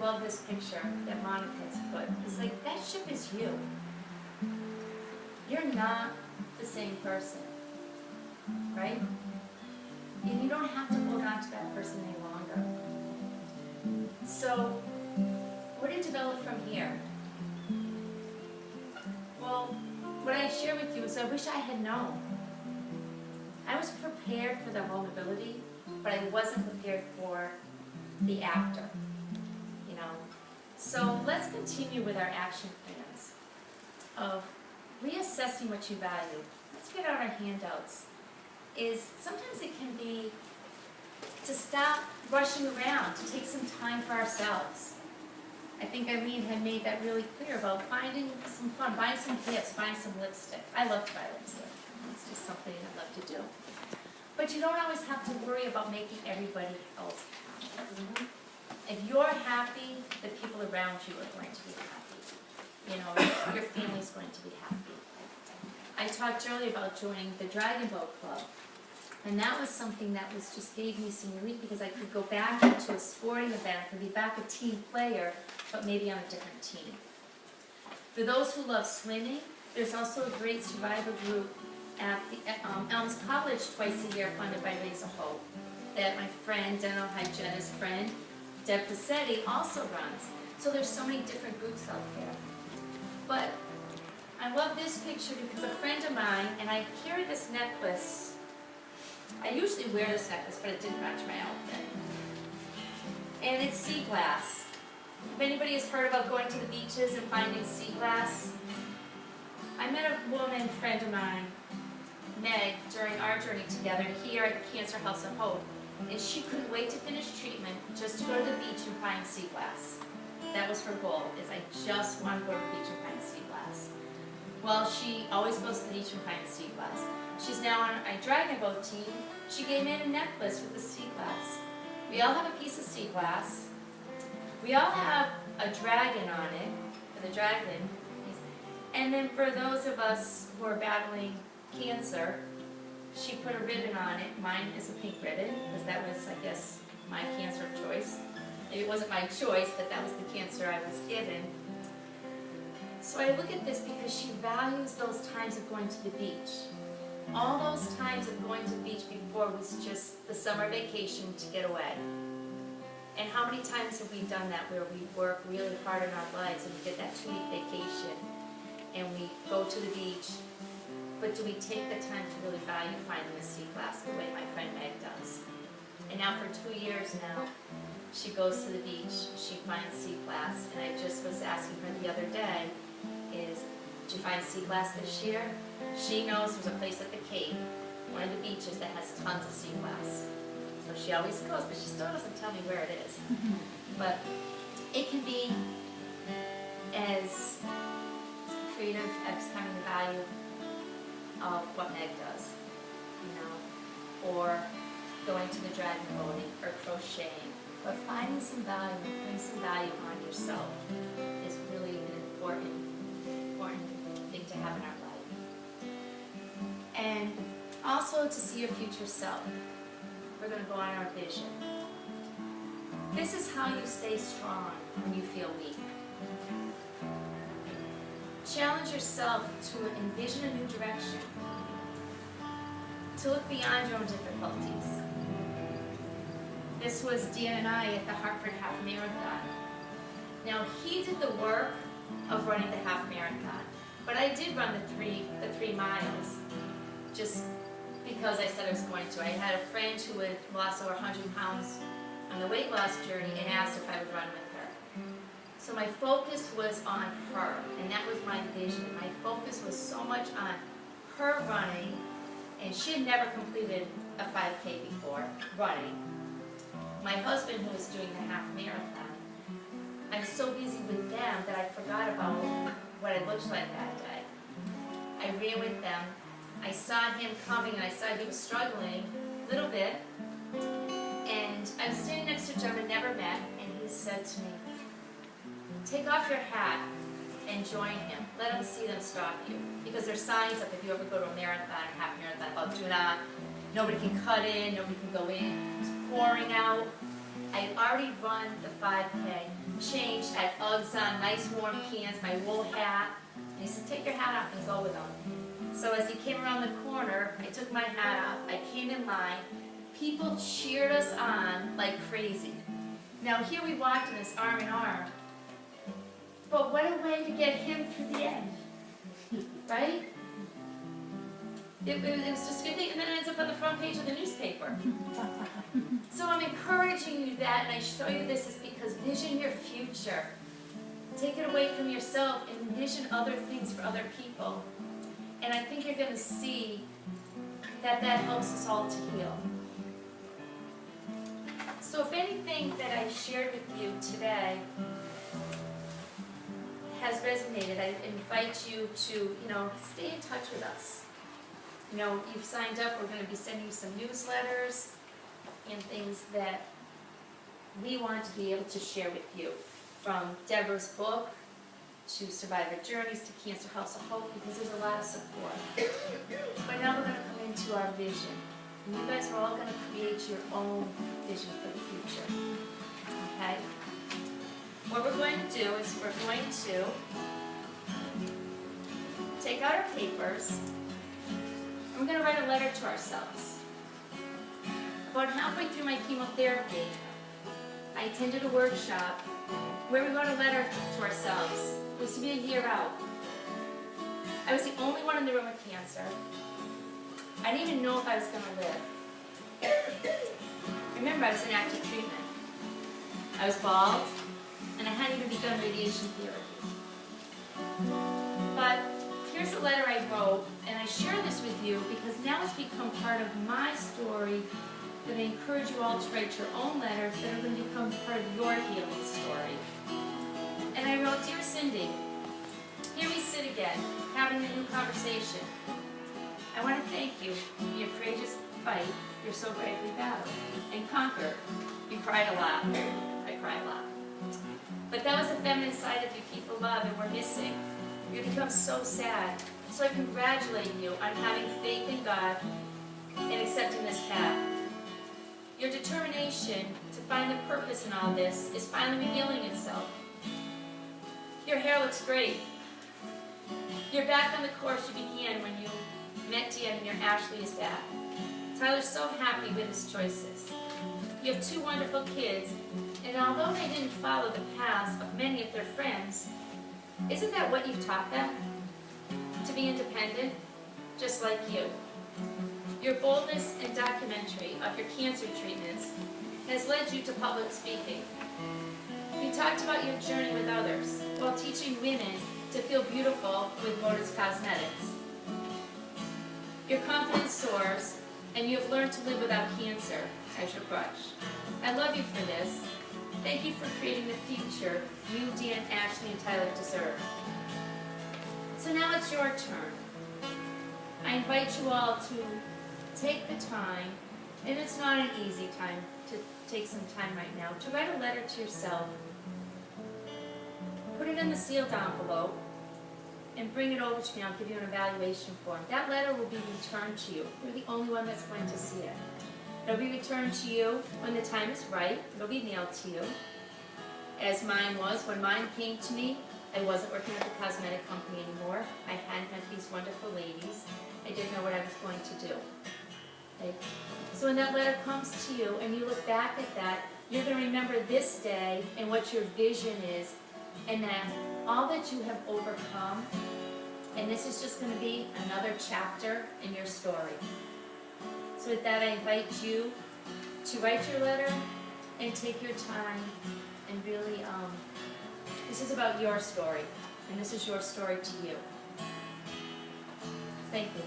love this picture that Monica has put. It's like, that ship is you. You're not the same person, right? And you don't have to hold on to that person any longer. So, what do you develop from here? Well, what I share with you is I wish I had known. I was prepared for the vulnerability, but I wasn't prepared for the after, you know. So let's continue with our action plans of reassessing what you value. Let's get out our handouts. Sometimes it can be to stop rushing around, to take some time for ourselves. I think Eileen had made that really clear about finding some fun, buying some gifts, buying some lipstick. I love to buy lipstick. It's just something I love to do. But you don't always have to worry about making everybody else happy. If you're happy, the people around you are going to be happy. You know, your family's going to be happy. I talked earlier about joining the Dragon Boat Club. And that was something that just gave me some relief because I could go back into a sporting event. I could be back a team player, but maybe on a different team. For those who love swimming, there's also a great survivor group at the Elms College twice a year, funded by Raise a Hope, that my friend, dental hygienist friend, Deb Passetti, also runs. So there's so many different groups out there. But I love this picture because a friend of mine, and I carry this necklace. I usually wear this necklace, but it didn't match my outfit. And it's sea glass. If anybody has heard about going to the beaches and finding sea glass, I met a woman friend of mine, Meg, during our journey together here at Cancer House of Hope. And she couldn't wait to finish treatment just to go to the beach and find sea glass. That was her goal, is I just want to go to the beach and find sea glass. Well, she always goes to the beach and finds sea glass. She's now on a dragon boat team. She gave me a necklace with the sea glass. We all have a piece of sea glass. We all have a dragon on it, for the dragon. And then for those of us who are battling cancer, she put a ribbon on it. Mine is a pink ribbon, because that was, I guess, my cancer of choice. It wasn't my choice, but that was the cancer I was given. So I look at this because she values those times of going to the beach. All those times of going to the beach before was just the summer vacation to get away. And how many times have we done that where we work really hard in our lives and we get that 2-week vacation and we go to the beach, but do we take the time to really value finding the sea glass the way my friend Meg does? And now for 2 years now, she goes to the beach, she finds sea glass, and I just was asking her the other day, did you find sea glass this year? She knows there's a place at the Cape, one of the beaches, that has tons of sea glass. So she always goes, but she still doesn't tell me where it is. But it can be as creative as finding the value of what Meg does, you know, or going to the dragon boating or crocheting, but finding some value, putting some value on yourself is really an important thing to have in our life. And also to see your future self. We're going to go on our vision. This is how you stay strong when you feel weak. Challenge yourself to envision a new direction, to look beyond your own difficulties. This was Dan and I at the Hartford Half Marathon. Now, he did the work of running the half marathon, but I did run the three miles just because I said I was going to. I had a friend who had lost over 100 pounds on the weight loss journey and asked if I would run with her. So my focus was on her, and that was my vision. My focus was so much on her running, and she had never completed a 5K before running. My husband, who was doing the half marathon, I was so busy with them that I forgot about what I looked like that day. I ran with them. I saw him coming, and I saw he was struggling a little bit. And I was standing next to Jim and never met, and he said to me, "Take off your hat and join him. Let him see them stop you." Because there's signs up if you ever go to a marathon or half marathon about do not, nobody can cut in, nobody can go in. It was pouring out. I had already run the 5K, changed, had Uggs on, nice warm pants, my wool hat. And he said, take your hat off and go with them. So as he came around the corner, I took my hat off, I came in line. People cheered us on like crazy. Now here we walked in this arm in arm. But what a way to get him through the end, right? It was just a good thing, and then it ends up on the front page of the newspaper. So I'm encouraging you that, and I show you this is because vision your future. Take it away from yourself and envision other things for other people. And I think you're going to see that that helps us all to heal. So if anything that I shared with you today has resonated, I invite you to, stay in touch with us. You've signed up, we're going to be sending you some newsletters and things that we want to be able to share with you. From Deborah's book, to Survivor Journeys, to Cancer House of Hope, because there's a lot of support. But now we're going to come into our vision. And you guys are all going to create your own vision for the future. Okay? What we're going to do is we're going to take out our papers, and we're going to write a letter to ourselves. About halfway through my chemotherapy, I attended a workshop where we wrote a letter to ourselves. It was to be a year out. I was the only one in the room with cancer. I didn't even know if I was going to live. Remember, I was in active treatment. I was bald, and I hadn't even begun radiation therapy. But here's a letter I wrote, and I share this with you because now it's become part of my story that I encourage you all to write your own letters that are going to become part of your healing story. And I wrote, Dear Cindy, here we sit again, having a new conversation. I want to thank you for your courageous fight you're so bravely battled and conquered. You cried a lot. I cried a lot. But that was the feminine side of you people love and we're missing. You become so sad. So I congratulate you on having faith in God and accepting this path. Your determination to find the purpose in all this is finally revealing itself. Your hair looks great. You're back on the course you began when you met Dan and your Ashley is back. Tyler's so happy with his choices. You have 2 wonderful kids, and although they didn't follow the paths of many of their friends, isn't that what you've taught them? To be independent, just like you. Your boldness and documentary of your cancer treatments has led you to public speaking. You talked about your journey with others while teaching women to feel beautiful with Lotus Cosmetics. Your confidence soars, and you have learned to live without cancer as your crutch. I love you for this. Thank you for creating the future you, Dan, Ashley, and Tyler deserve. So now it's your turn. I invite you all to take the time, and it's not an easy time to take some time right now, to write a letter to yourself. Put it in the sealed envelope and bring it over to me. I'll give you an evaluation form. That letter will be returned to you. You're the only one that's going to see it. It'll be returned to you when the time is right. It'll be mailed to you, as mine was. When mine came to me, I wasn't working at the cosmetic company anymore. I hadn't met these wonderful ladies. I didn't know what I was going to do. Okay? So when that letter comes to you and you look back at that, you're going to remember this day and what your vision is, and that all that you have overcome, and this is just going to be another chapter in your story. So with that, I invite you to write your letter and take your time and really, this is about your story, and this is your story to you. Thank you.